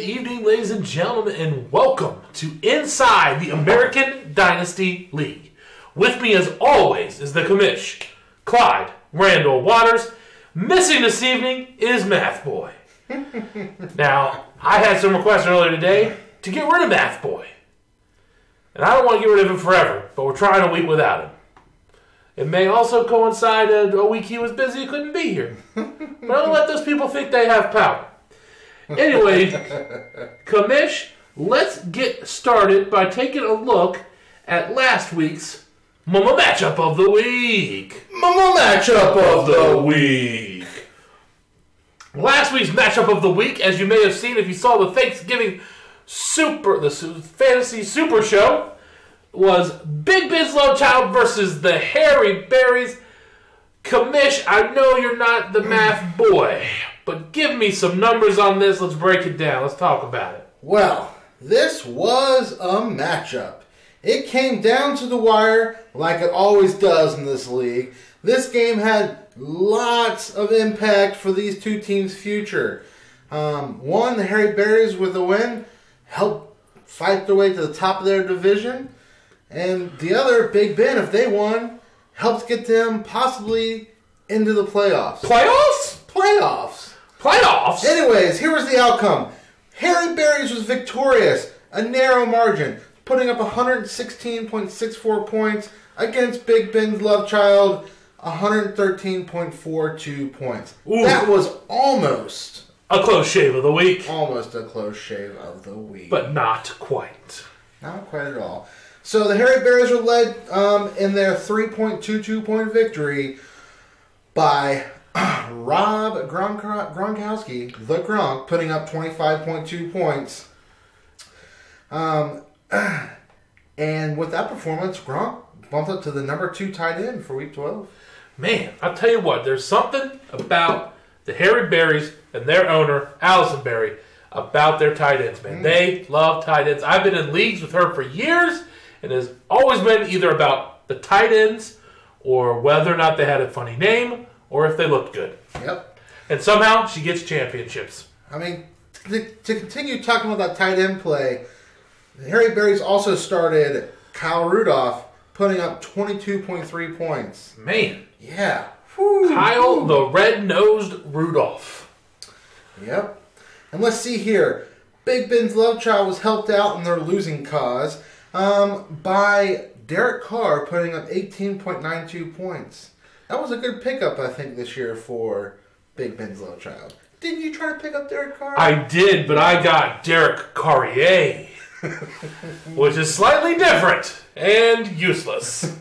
Good evening, ladies and gentlemen, and welcome to Inside the American Dynasty League. With me, as always, is the commish, Clyde Randall Waters. Missing this evening is Math Boy. Now, I had some requests earlier today to get rid of Math Boy. And I don't want to get rid of him forever, but we're trying a week without him. It may also coincide a week he was busy, couldn't be here. But don't let those people think they have power. Anyway, commish, let's get started by taking a look at last week's Mama Matchup of the Week. Mama Matchup of the Week. Last week's Matchup of the Week, as you may have seen if you saw the Thanksgiving Fantasy Super Show, was Big Ben's Love Child versus the Hairy Berries. Commish, I know you're not the math boy, but give me some numbers on this. Let's break it down. Let's talk about it. Well, this was a matchup. It came down to the wire like it always does in this league. This game had lots of impact for these two teams' future. One, the Hairy Berries with a win, helped fight their way to the top of their division. And the other, Big Ben, if they won, helped get them possibly into the playoffs. Playoffs? Playoffs. Playoffs? Anyways, here was the outcome. Hairy Berries was victorious, a narrow margin, putting up 116.64 points against Big Ben's Love Child, 113.42 points. Ooh. That was almost A close shave of the week. Almost a close shave of the week. But not quite. Not quite at all. So the Hairy Berries were led in their 3.22 point victory by Rob Gronkowski, the Gronk, putting up 25.2 points. And with that performance, Gronk bumped up to the number 2 tight end for Week 12. Man, I'll tell you what, there's something about the Hairy Berries and their owner, Allison Berry, about their tight ends, man. They love tight ends. I've been in leagues with her for years, and it has always been either about the tight ends or whether or not they had a funny name or if they looked good. Yep. And somehow she gets championships. I mean, to continue talking about that tight end play, the Hairy Berries also started Kyle Rudolph, putting up 22.3 points. Man. Yeah. Kyle the Red-Nosed Rudolph. Yep. And let's see here. Big Ben's Love Child was helped out in their losing cause by Derek Carr putting up 18.92 points. That was a good pickup, I think, this year for Big Ben's Love Child. Didn't you try to pick up Derek Carr? I did, but I got Derek Carrier, which is slightly different and useless.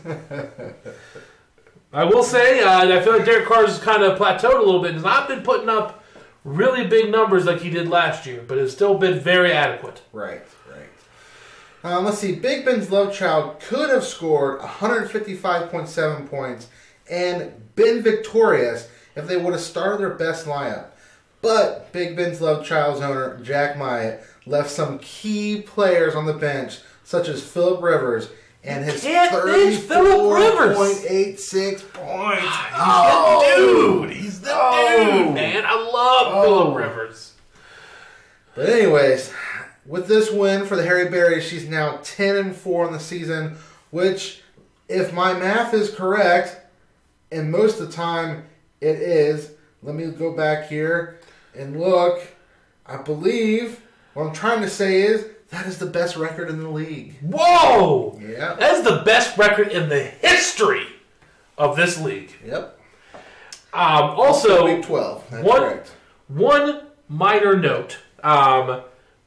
I will say, I feel like Derek Carr's kind of plateaued a little bit. He's not been putting up really big numbers like he did last year, but has still been very adequate. Right. Let's see. Big Ben's Love Child could have scored 155.7 points and been victorious if they would have started their best lineup. But Big Ben's Love Child's owner, Jack Myatt, left some key players on the bench, such as Phillip Rivers and his 34.86 points. He's the dude, man. I love Phillip Rivers. But anyways, with this win for the Hairy Berries, she's now 10-4 in the season, which, if my math is correct, and most of the time it is, let me go back here and look. I believe what I'm trying to say is that is the best record in the league. Whoa! Yeah. That is the best record in the history of this league. Yep. Also, Week 12. That's correct. One minor note.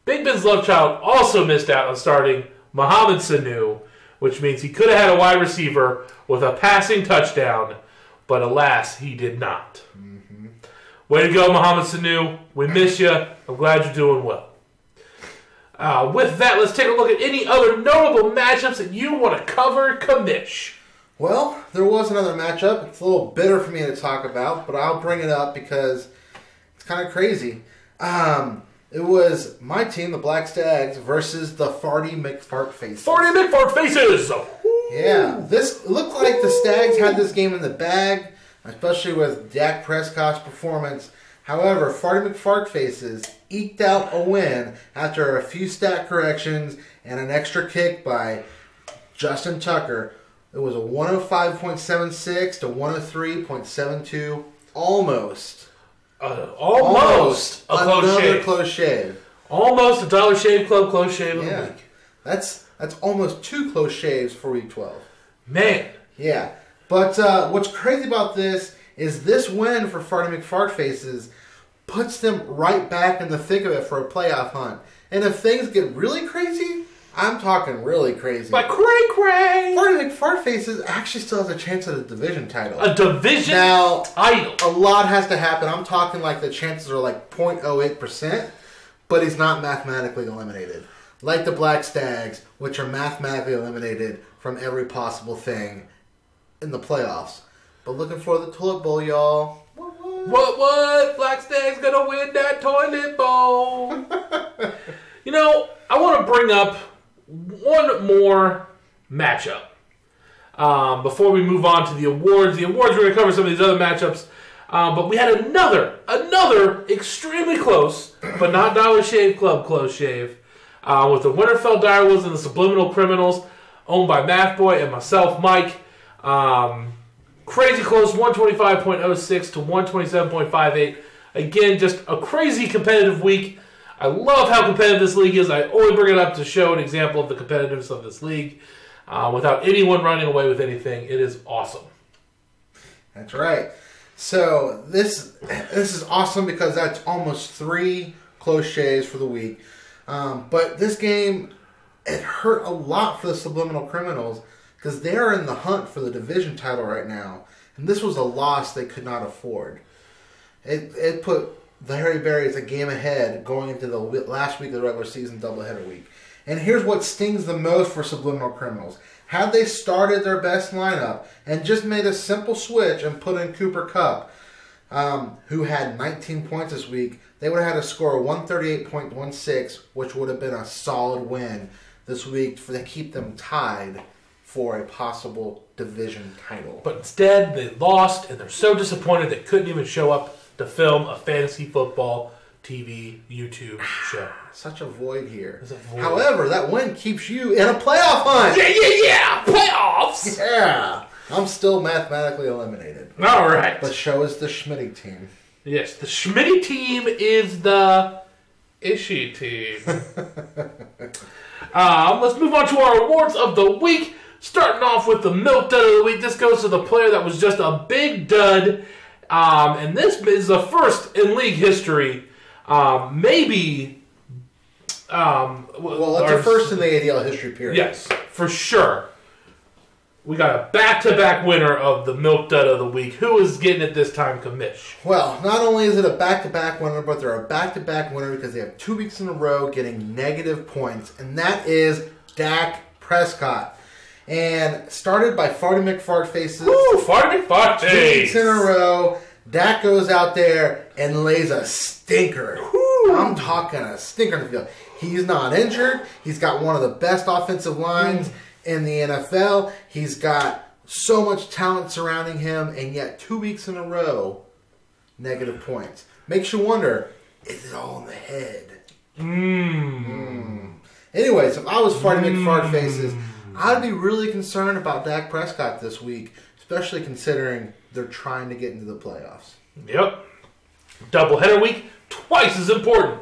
Big Ben's Love Child also missed out on starting Mohamed Sanu, which means he could have had a wide receiver with a passing touchdown, but alas, he did not. Mm-hmm. Way to go, Mohamed Sanu. We miss you. I'm glad you're doing well. With that, let's take a look at any other notable matchups that you want to cover, commish. Well, there was another matchup. It's a little bitter for me to talk about, but I'll bring it up because it's kind of crazy. It was my team, the Black Stags, versus the Farty McFart Faces. Farty McFart Faces! Yeah, this looked like the Stags had this game in the bag, especially with Dak Prescott's performance. However, Farty McFartfaces eked out a win after a few stat corrections and an extra kick by Justin Tucker. It was a 105.76 to 103.72. Almost a another close shave. Almost a Dollar Shave Club close shave of the week. That's almost 2 close shaves for week 12. Man. Yeah. But what's crazy about this is this win for Farty McFartfaces puts them right back in the thick of it for a playoff hunt. And if things get really crazy, I'm talking really crazy. Like cray-cray! Farty McFartfaces actually still has a chance at a division title. A division title? A lot has to happen. I'm talking like the chances are like 0.08%, but he's not mathematically eliminated. Like the Black Stags, which are mathematically eliminated from every possible thing in the playoffs. But looking for the toilet bowl, y'all. What? Black Stag's gonna win that toilet bowl. I want to bring up one more matchup before we move on to the awards. The awards, we're going to cover some of these other matchups. But we had another extremely close, but not Dollar Shave Club close shave, with the Winterfell Direwolves and the Subliminal Criminals, owned by Math Boy and myself, Mike. Crazy close, 125.06 to 127.58. Again, just a crazy competitive week. I love how competitive this league is. I always bring it up to show an example of the competitiveness of this league without anyone running away with anything. It is awesome. That's right. So this is awesome because that's almost 3 close shaves for the week. But this game, it hurt a lot for the Subliminal Criminals because they're in the hunt for the division title right now. And this was a loss they could not afford. It put the Harry Berries a game ahead going into the last week of the regular season doubleheader week. And here's what stings the most for Subliminal Criminals. Had they started their best lineup and just made a simple switch and put in Cooper Kupp, who had 19 points this week, they would have had a score of 138.16, which would have been a solid win this week to keep them tied for a possible division title. But instead, they lost, and they're so disappointed they couldn't even show up to film a fantasy football TV YouTube show. Such a void here. There's a void. However, that win keeps you in a playoff hunt. Yeah! Playoffs! Yeah! I'm still mathematically eliminated. All right. But so is the Schmitty team. Yes, the Schmitty team is the Ishii team. Let's move on to our awards of the week. Starting off with the Milk Dud of the week. This goes to the player that was just a big dud. And this is the first in league history. Maybe. It's a first in the ADL history period. Yes, for sure. We got a back-to-back winner of the Milk Dud of the week. Who is getting it this time, Kamish? Well, not only is it a back-to-back winner, but they're a back-to-back winner because they have 2 weeks in a row getting negative points. And that is Dak Prescott. And started by Farty McFartfaces. Woo, Farty McFartface! 2 weeks in a row. Dak goes out there and lays a stinker. Woo. I'm talking a stinker in the field. He's not injured. He's got one of the best offensive lines in the NFL. He's got so much talent surrounding him, and yet 2 weeks in a row, negative points. Makes you wonder, is it all in the head? Anyways, if I was Farty McFartfaces, I'd be really concerned about Dak Prescott this week, especially considering they're trying to get into the playoffs. Yep. Doubleheader week, twice as important.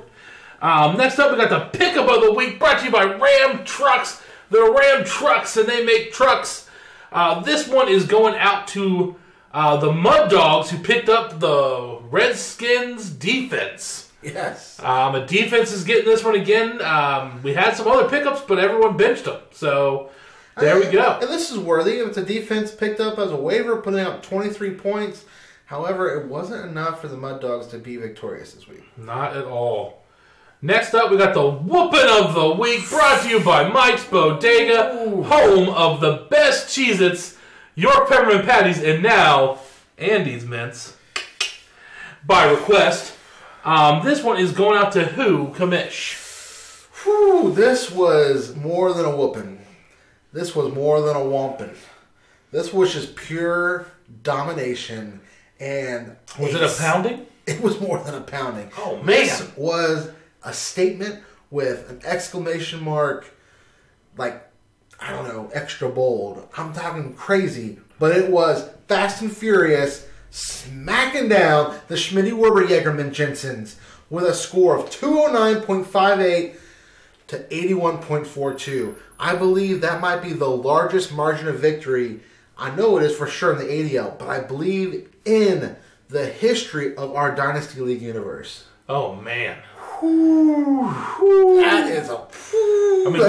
Next up, we got the Pickup of the Week, brought to you by Ram Trucks. They're Ram Trucks, and they make trucks. This one is going out to the Mud Dogs, who picked up the Redskins defense. Yes. A defense is getting this one again. We had some other pickups, but everyone benched them. So there we go. And this is worthy. It's a defense picked up as a waiver, putting up 23 points. However, it wasn't enough for the Mud Dogs to be victorious this week. Not at all. Next up, we got the Whoopin' of the Week, brought to you by Mike's Bodega, home of the best Cheez-Its, York Peppermint Patties, and now Andy's Mints. By request. This one is going out to who, Kamish? Whew, this was more than a whooping. This was more than a whomping. This was just pure domination. And was it a pounding? It was more than a pounding. Oh, man. This was a statement with an exclamation mark, like, I don't know, extra bold. I'm talking crazy. But it was Fast and Furious smacking down the Schmitty-Werber-Jägerman Jensens with a score of 209.58 to 81.42. I believe that might be the largest margin of victory. I know it is for sure in the ADL, but I believe in the history of our Dynasty League universe. Oh, man. That is a... I mean,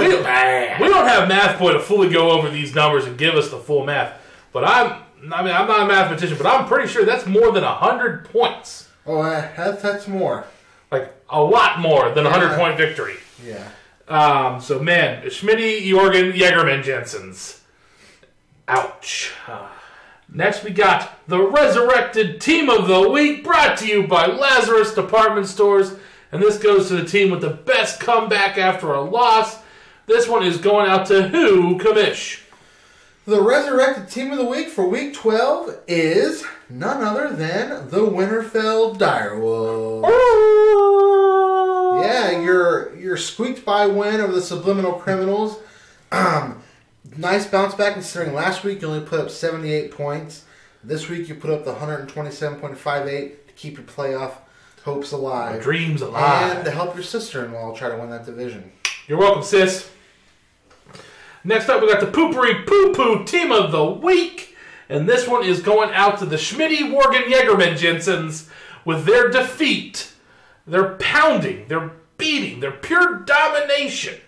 we don't have Math Boy to fully go over these numbers and give us the full math. But I'm not a mathematician, but I'm pretty sure that's more than 100 points. Oh, that's more. Like, a lot more than a 100-point victory. Yeah. So, man, Schmitty-Jägerman Jensens. Ouch. Next, we got the Resurrected Team of the Week, brought to you by Lazarus Department Stores. And this goes to the team with the best comeback after a loss. This one is going out to who, Kamish? The Resurrected Team of the Week for Week 12 is none other than the Winterfell Direwolves. Yeah, your squeaked by win over the Subliminal Criminals. Nice bounce back considering last week you only put up 78 points. This week you put up the 127.58 to keep your playoff hopes alive. My dreams alive. And to help your sister-in-law try to win that division. You're welcome, sis. Next up, we got the Poopery Poo Poo Team of the Week. And this one is going out to the Schmitty-Worgen-Jägerman Jensens with their defeat, their pounding, their beating, their pure domination.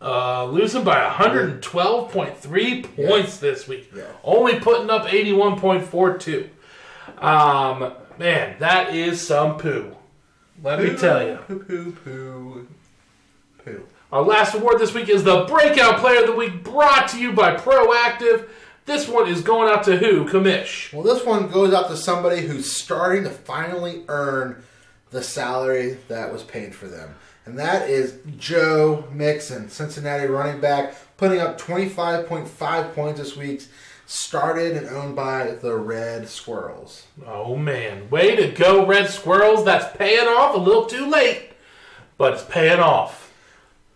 Losing by 112.3 points this week. Yeah. Only putting up 81.42. Man, that is some poo. Let me tell you. Poo. Our last award this week is the Breakout Player of the Week, brought to you by Proactive. This one is going out to who, Kamish? Well, this one goes out to somebody who's starting to finally earn the salary that was paid for them. And that is Joe Mixon, Cincinnati running back, putting up 25.5 points this week. Started and owned by the Red Squirrels. Oh, man. Way to go, Red Squirrels. That's paying off a little too late, but it's paying off.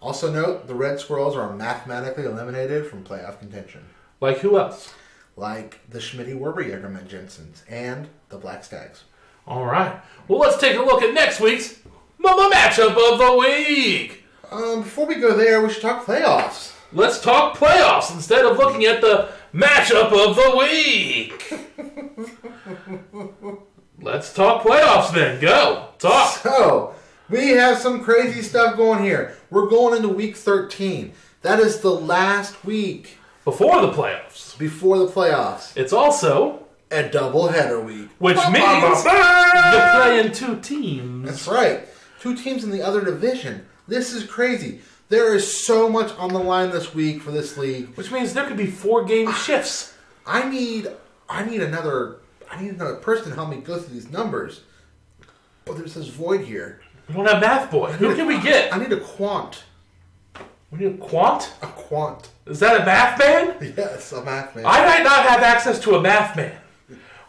Also note, the Red Squirrels are mathematically eliminated from playoff contention. Like who else? Like the Schmitty-Werber-Jägerman Jensens and the Black Stags. All right. Well, let's take a look at next week's Mama Matchup of the Week. Before we go there, we should talk playoffs. Let's talk playoffs instead of looking at the Matchup of the Week. Let's talk playoffs then. Go. Talk. So, we have some crazy stuff going here. We're going into Week 13. That is the last week. Before the playoffs. Before the playoffs. It's also a doubleheader week. Which means you're playing two teams. That's right. Two teams in the other division. This is crazy. There is so much on the line this week for this league. Which means there could be 4-game shifts. I need another person to help me go through these numbers. But there's this void here. We don't have Math Boy. Who can we get? I need a quant. We need a quant? A quant. Is that a math man? Yes, a math man. I might not have access to a math man,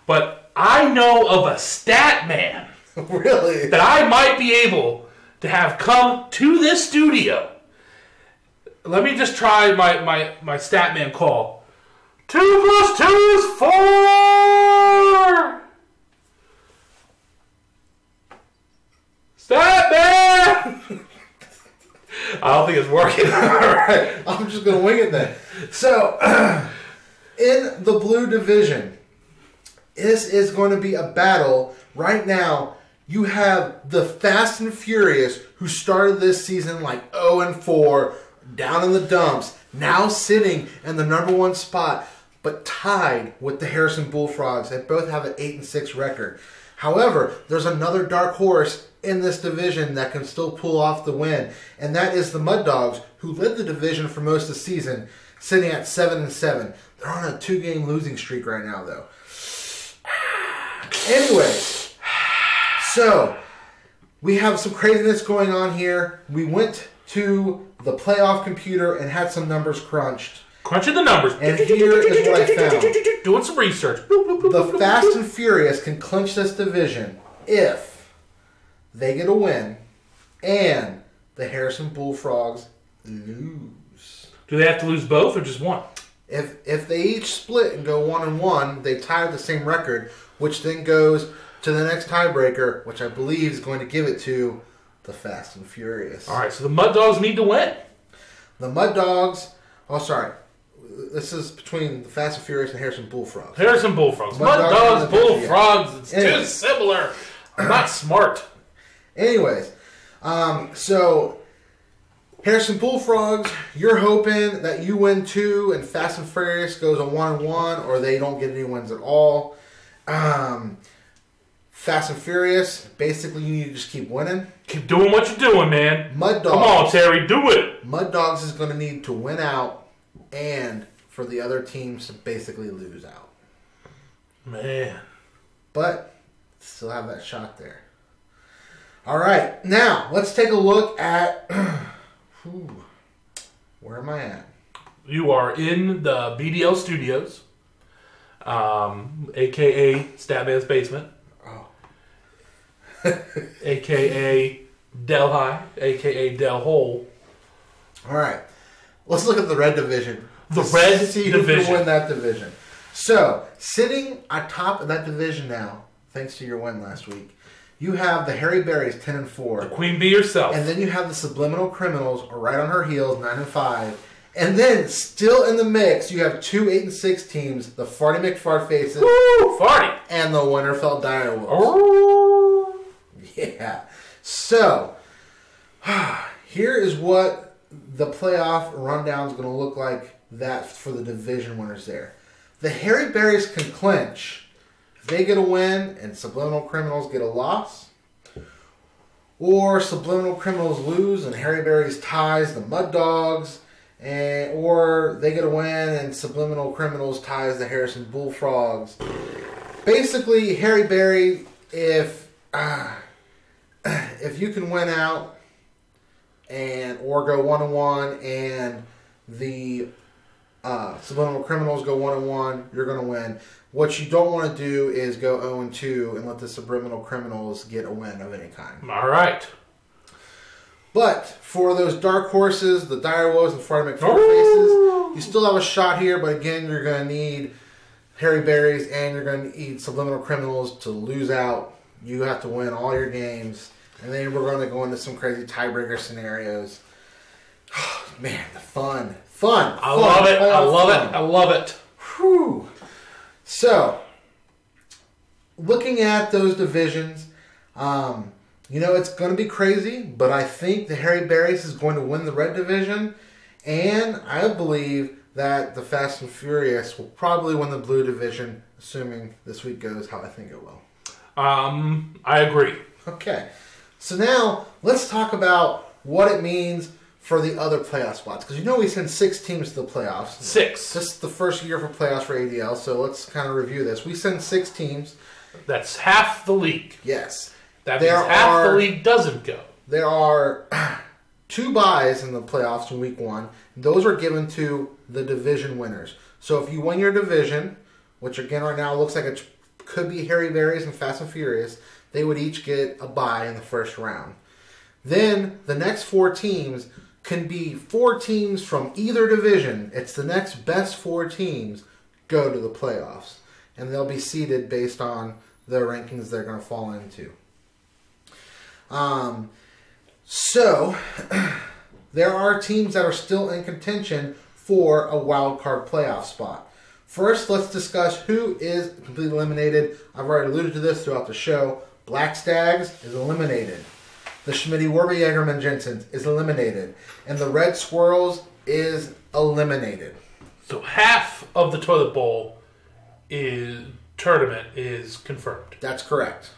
but I know of a stat man. Really? That I might be able to have come to this studio. Let me just try my stat man call. 2 + 2 is 4! Stat man! I don't think it's working. All right. I'm just going to wing it then. So, in the blue division, this is going to be a battle. Right now, you have the Fast and Furious, who started this season like 0-4, down in the dumps, now sitting in the number 1 spot, but tied with the Harrison Bullfrogs. They both have an 8-6 record. However, there's another dark horse in this division that can still pull off the win, and that is the Mud Dogs, who led the division for most of the season, sitting at 7-7. They're on a 2-game losing streak right now, though. Anyways, so we have some craziness going on here. We went to the playoff computer and had some numbers crunched. Crunching the numbers. And here is what I found. Doing some research. The Fast and Furious can clinch this division if they get a win and the Harrison Bullfrogs lose. Do they have to lose both or just one? If they each split and go 1-1, they tie the same record, which then goes to the next tiebreaker, which I believe is going to give it to the Fast and Furious. All right, so the Mud Dogs need to win. The Mud Dogs... Oh, sorry. This is between the Fast and Furious and Harrison Bullfrogs. Harrison Bullfrogs. Mud Dogs, Bullfrogs. It's too similar. I'm not smart. Anyways, so Harrison Bullfrogs, you're hoping that you win 2 and Fast and Furious goes a 1-1, or they don't get any wins at all. Fast and Furious, basically you need to just keep winning. Keep doing what you're doing, man. Mud Dogs. Come on, Terry, do it. Mud Dogs is going to need to win out and for the other teams to basically lose out. Man. But still have that shot there. All right, now let's take a look at... where am I at? You are in the BDL Studios, a.k.a. Statman's Basement, a.k.a. Del High, a.k.a. Del Hole. All right, let's look at the red division. The red see division. Who can win that division. So, sitting atop of that division now, thanks to your win last week, you have the Harry Berries 10-4. The Queen Bee herself. And then you have the Subliminal Criminals right on her heels, 9-5. And then, still in the mix, you have 2 8-6 teams, the Farty McFartfaces. Woo! Farty! And the Winterfell Direwolves. Oh! Yeah. So, here is what the playoff rundown is going to look like that for the division winners there. The Harry Berries can clinch if they get a win and Subliminal Criminals get a loss. Or Subliminal Criminals lose and Harry Berries ties the Mud Dogs. Or they get a win and Subliminal Criminals ties the Harrison Bullfrogs. Basically, Harry Berry, if you can win out or go 1-1 and the Subliminal Criminals go 1-1, you're going to win. What you don't want to do is go 0-2 and let the Subliminal Criminals get a win of any kind. All right. But for those dark horses, the Direwolves and Farty McFartfaces, you still have a shot here, but again, you're going to need Harry Berries and you're going to need Subliminal Criminals to lose out. You have to win all your games. And then we're going to go into some crazy tiebreaker scenarios. Man, the fun. I love it. I love it. Whew. So, looking at those divisions, it's going to be crazy, but I think the Harry Berries is going to win the red division, and I believe that the Fast and Furious will probably win the blue division, assuming this week goes how I think it will. I agree. Okay. So now, let's talk about what it means for the other playoff spots. Because we send 6 teams to the playoffs. 6. This is the first year for playoffs for ADL, so let's kind of review this. We send 6 teams. That's half the league. Yes. That means half the league doesn't go. There are 2 buys in the playoffs in week 1. Those are given to the division winners. So if you win your division, which again right now looks like it could be Harry Berries and Fast and Furious, they would each get a bye in the first round. Then the next 4 teams can be 4 teams from either division. It's the next best 4 teams go to the playoffs. And they'll be seeded based on the rankings they're going to fall into. So, there are teams that are still in contention for a wild card playoff spot. First, let's discuss who is completely eliminated. I've already alluded to this throughout the show. Black Stags is eliminated. The Schmitty-Werbe Jensen is eliminated. And the Red Squirrels is eliminated. So half of the toilet bowl tournament is confirmed. That's correct.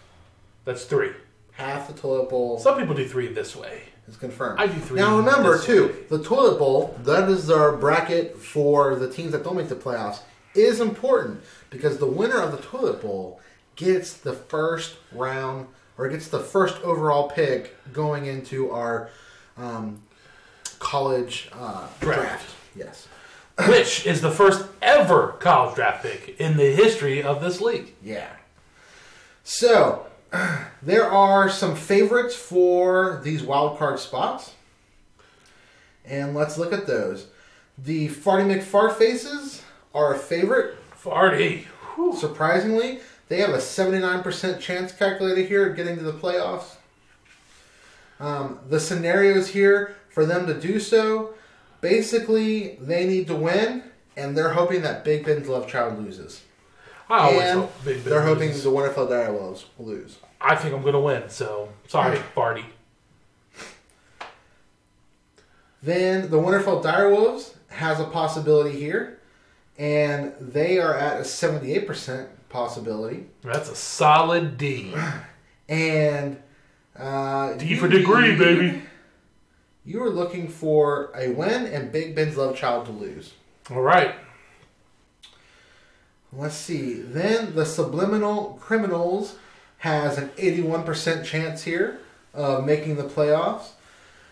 That's 3. Half the toilet bowl. Some people do 3 this way. Is confirmed. I do 3. Now remember too, the toilet bowl, that is our bracket for the teams that don't make the playoffs, is important because the winner of the toilet bowl gets the first round or gets the first overall pick going into our college draft. Yes. which is the first ever college draft pick in the history of this league. Yeah. So, there are some favorites for these wild card spots. And let's look at those. The Farty McFartfaces are a favorite. Farty. Whew. Surprisingly, they have a 79% chance calculated here of getting to the playoffs. The scenarios here for them to do so, basically, they need to win, and they're hoping that Big Ben's love child loses. I always hope Big Ben they're loses. hoping the Winterfell Direwolves will lose. I think I'm going to win, so sorry, Farty. Then the Winterfell Direwolves has a possibility here, and they are at a 78% possibility. That's a solid D. And D for degree, baby. You were looking for a win and Big Ben's love child to lose. All right. Let's see. Then the Subliminal Criminals has an 81% chance here of making the playoffs.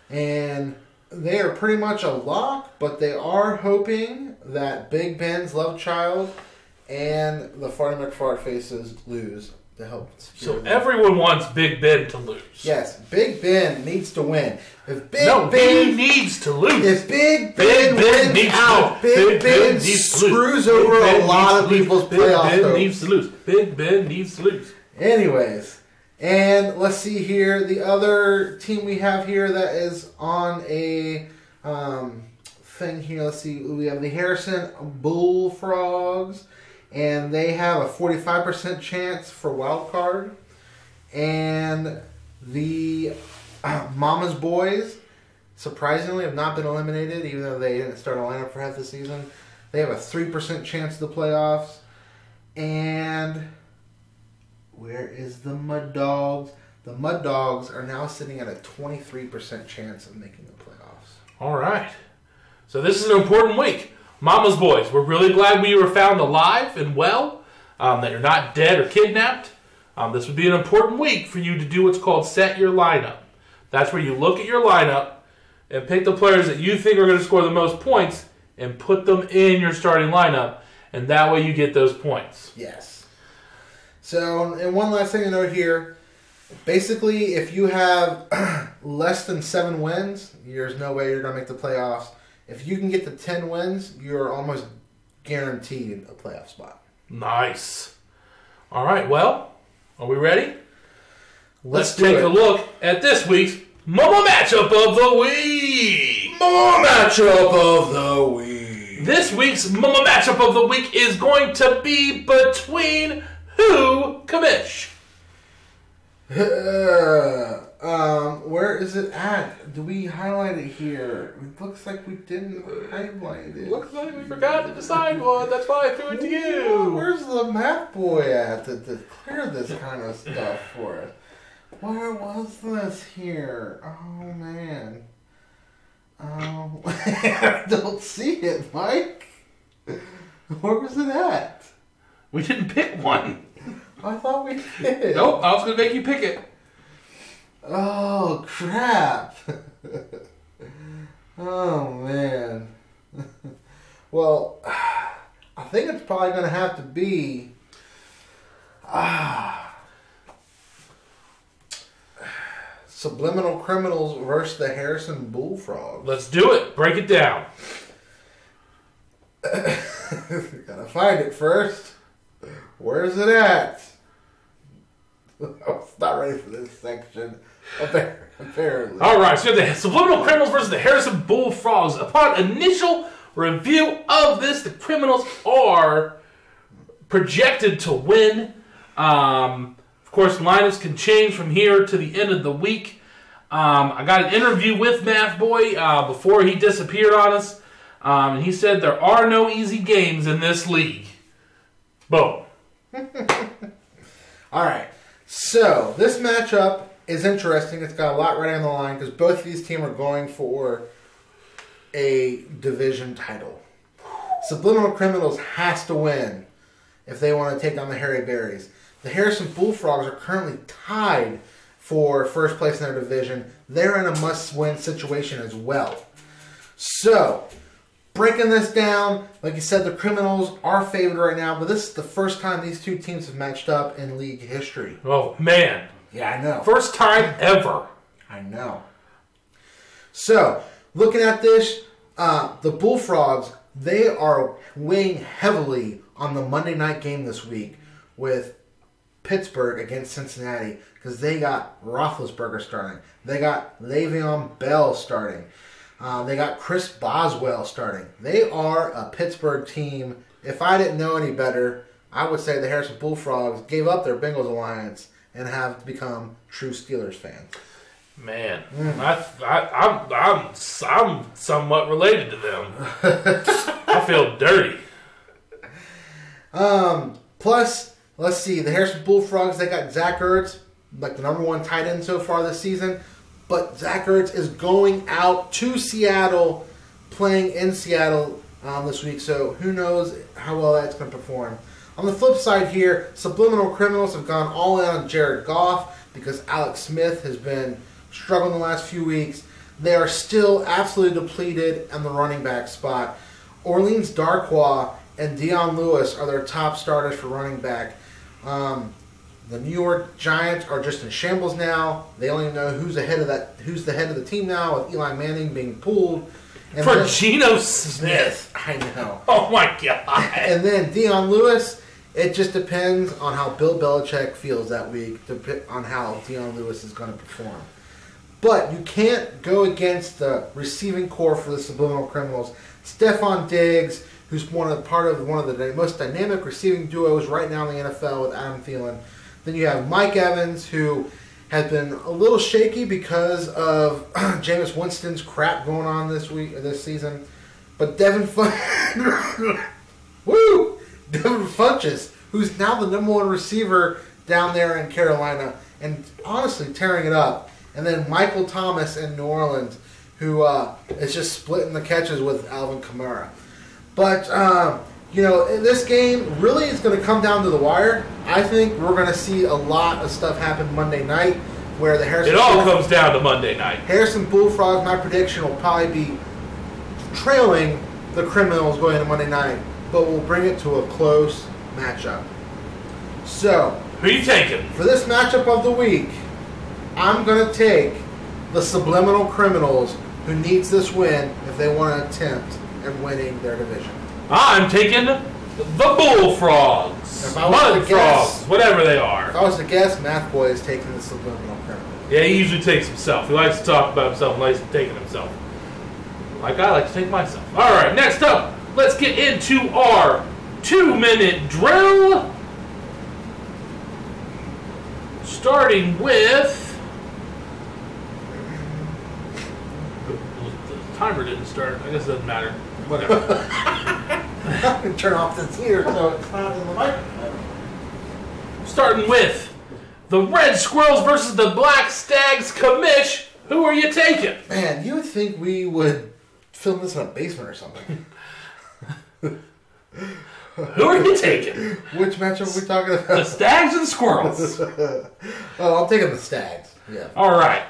And they are pretty much a lock, but they are hoping that Big Ben's love child and the Farty McFartfaces lose to help secure So them. everyone wants Big Ben to lose. Yes, Big Ben needs to win. If Big No, Ben he needs to lose. If Big Ben wins needs out, to lose. Big Ben needs to lose. screws Big over Ben a lot of needs to people's lose. Big playoff Ben hopes. needs to lose. Big Ben needs to lose. Anyways, and let's see here. The other team we have here that is on a thing here. Let's see. We have the Harrison Bullfrogs, and they have a 45% chance for wild card. And the Mama's Boys, surprisingly, have not been eliminated, even though they didn't start a lineup for half the season. They have a 3% chance of the playoffs. And where is the Mud Dogs? The Mud Dogs are now sitting at a 23% chance of making the playoffs. All right. So this is an important week. Mama's Boys, we're really glad we were found alive and well, that you're not dead or kidnapped. This would be an important week for you to do what's called set your lineup. That's where you look at your lineup and pick the players that you think are going to score the most points and put them in your starting lineup, and that way you get those points. Yes. So, and one last thing to note here. Basically, if you have less than 7 wins, there's no way you're going to make the playoffs. If you can get to 10 wins, you're almost guaranteed a playoff spot. Nice. All right, well, are we ready? Let's do take it. a look at this week's Mama Matchup of the Week. Mama Matchup of the Week. This week's Mama Matchup of the Week is going to be between who, Kamish? Where is it at? Do we highlight it here? It looks like we didn't highlight it. Looks like we forgot to decide one. That's why I threw it to Yeah, you. where's the math boy at to clear this kind of stuff for us? Where was this here? Oh, man. Oh, I don't see it, Mike. Where was it at? We didn't pick one. I thought we did. Nope, I was going to make you pick it. Oh, crap. Oh, man. Well, I think it's probably going to have to be... Subliminal Criminals versus the Harrison Bullfrogs. Let's do it. Break it down. Gotta find it first. Where's it at? I was not ready for this section. Apparently. All right, so the Subliminal Criminals versus the Harrison Bullfrogs. Upon initial review of this, the Criminals are projected to win. Of course, lineups can change from here to the end of the week. I got an interview with Math Boy before he disappeared on us, and he said there are no easy games in this league. Boom. All right. So this matchup is interesting. It's got a lot right on the line because both of these teams are going for a division title. Subliminal Criminals has to win if they want to take on the Hairy Berries. The Harrison Bullfrogs are currently tied for first place in their division. They're in a must-win situation as well. So, breaking this down, like you said, the Criminals are favored right now, but this is the first time these two teams have matched up in league history. Oh, man. Yeah, I know. First time ever. I know. So, looking at this, the Bullfrogs, they are weighing heavily on the Monday night game this week with Pittsburgh against Cincinnati because they got Roethlisberger starting. They got Le'Veon Bell starting. They got Chris Boswell starting. They are a Pittsburgh team. If I didn't know any better, I would say the Harrison Bullfrogs gave up their Bengals alliance and have become true Steelers fans. Man, I'm somewhat related to them. I feel dirty. Plus, let's see, the Harrison Bullfrogs, they got Zach Ertz, like the number one tight end so far this season. But Zach Ertz is going out to Seattle, playing in Seattle this week. So who knows how well that's going to perform. On the flip side here, Subliminal Criminals have gone all in on Jared Goff because Alex Smith has been struggling the last few weeks. They are still absolutely depleted in the running back spot. Orleans Darkwa and Dion Lewis are their top starters for running back. The New York Giants are just in shambles now. They don't even know who's the head of the team now, with Eli Manning being pulled. And for Geno Smith. I know. Oh my God. And then Dion Lewis, it just depends on how Bill Belichick feels that week, on how Dion Lewis is going to perform. But you can't go against the receiving core for the Subliminal Criminals. Stephon Diggs, who's part of one of the most dynamic receiving duos right now in the NFL with Adam Thielen. Then you have Mike Evans, who has been a little shaky because of Jameis Winston's crap going on this season. But Devin Funchess, who's now the number one receiver down there in Carolina, and honestly tearing it up. And then Michael Thomas in New Orleans, who is just splitting the catches with Alvin Kamara. But this game really is going to come down to the wire. I think we're going to see a lot of stuff happen Monday night where the Harrison... It all comes down to Monday night. Harrison Bullfrogs, my prediction, will probably be trailing the Criminals going into Monday night, but we'll bring it to a close matchup. So... who are you taking? For this matchup of the week, I'm going to take the Subliminal Criminals, who needs this win if they want to attempt at winning their division. I'm taking the Bullfrogs. Mud Frogs, whatever they are. If I was to guess, Math Boy is taking the Subliminal Criminal. Yeah, he usually takes himself. He likes to talk about himself and likes to take himself. Like I like to take myself. All right, next up, let's get into our 2-minute drill. Starting with... the timer didn't start. I guess it doesn't matter. Whatever. I can turn off this here so it's not in the microphone. Starting with the Red Squirrels versus the Black Stags. Commish, who are you taking? Man, you would think we would film this in a basement or something. Who are you taking? Which matchup are we talking about? The Stags and the Squirrels. Oh, I'm taking the Stags. Yeah. All right.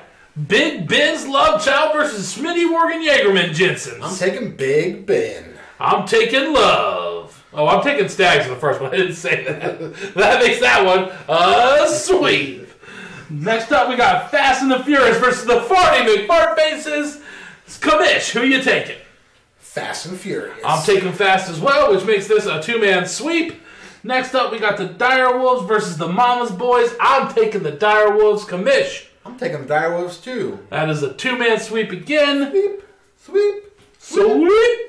Big Ben's Love Child versus Smitty Morgan Jagerman Jensen's. I'm taking Big Ben. I'm taking Love. Oh, I'm taking Stags for the first one. I didn't say that. That makes that one a sweep. Next up, we got Fast and the Furious versus the Farty McFartfaces. Commish, who are you taking? Fast and Furious. I'm taking Fast as well, which makes this a 2-man sweep. Next up, we got the Dire Wolves versus the Mama's Boys. I'm taking the Dire Wolves. Commish. I'm taking the Dire Wolves too. That is a 2-man sweep again. Sweep, sweep, sweep.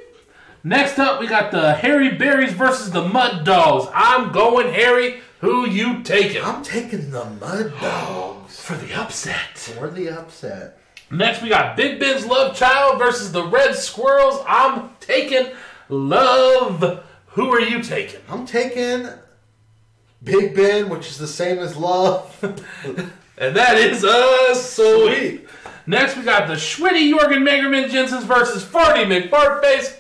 Next up, we got the Harry Berries versus the Mud Dogs. I'm going Harry. Who you taking? I'm taking the Mud Dogs. For the upset. For the upset. Next, we got Big Ben's Love Child versus the Red Squirrels. I'm taking Love. Who are you taking? I'm taking Big Ben, which is the same as Love. And that is a sweep. Next, we got the Schwitty Jorgen Magerman Jensen's versus Farty McFartface.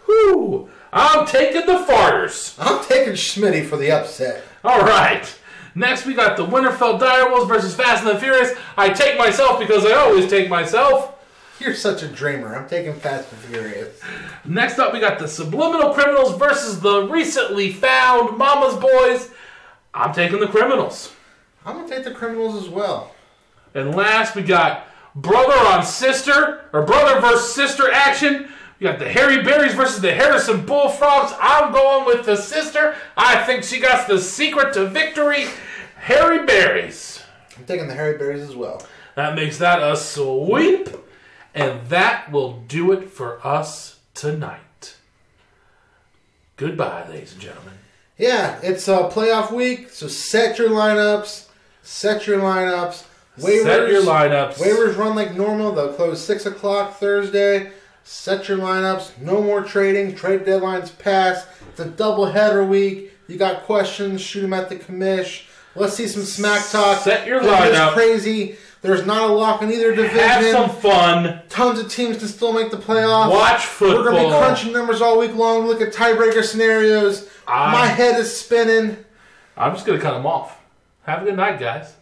Whoo. I'm taking the Farters. I'm taking Schmitty for the upset. All right. Next, we got the Winterfell Direwolves versus Fast and the Furious. I take myself because I always take myself. You're such a dreamer. I'm taking Fast and Furious. Next up, we got the Subliminal Criminals versus the recently found Mama's Boys. I'm taking the Criminals. I'm going to take the Criminals as well. And last, we got brother on sister, or brother versus sister action. We got the Harry Berries versus the Harrison Bullfrogs. I'm going with the sister. I think she got the secret to victory. Harry Berries. I'm taking the Harry Berries as well. That makes that a sweep. And that will do it for us tonight. Goodbye, ladies and gentlemen. Yeah, it's a playoff week, so set your lineups. Set your lineups. Waivers run like normal. They'll close 6 o'clock Thursday. Set your lineups. No more trading. Trade deadlines pass. It's a doubleheader week. You got questions, shoot them at the commish. Let's see some smack talk. Set your lineup. Crazy. There's not a lock in either division. Have some fun. Tons of teams can still make the playoffs. Watch football. We're going to be crunching numbers all week long. Look at tiebreaker scenarios. My head is spinning. I'm just going to cut them off. Have a good night, guys.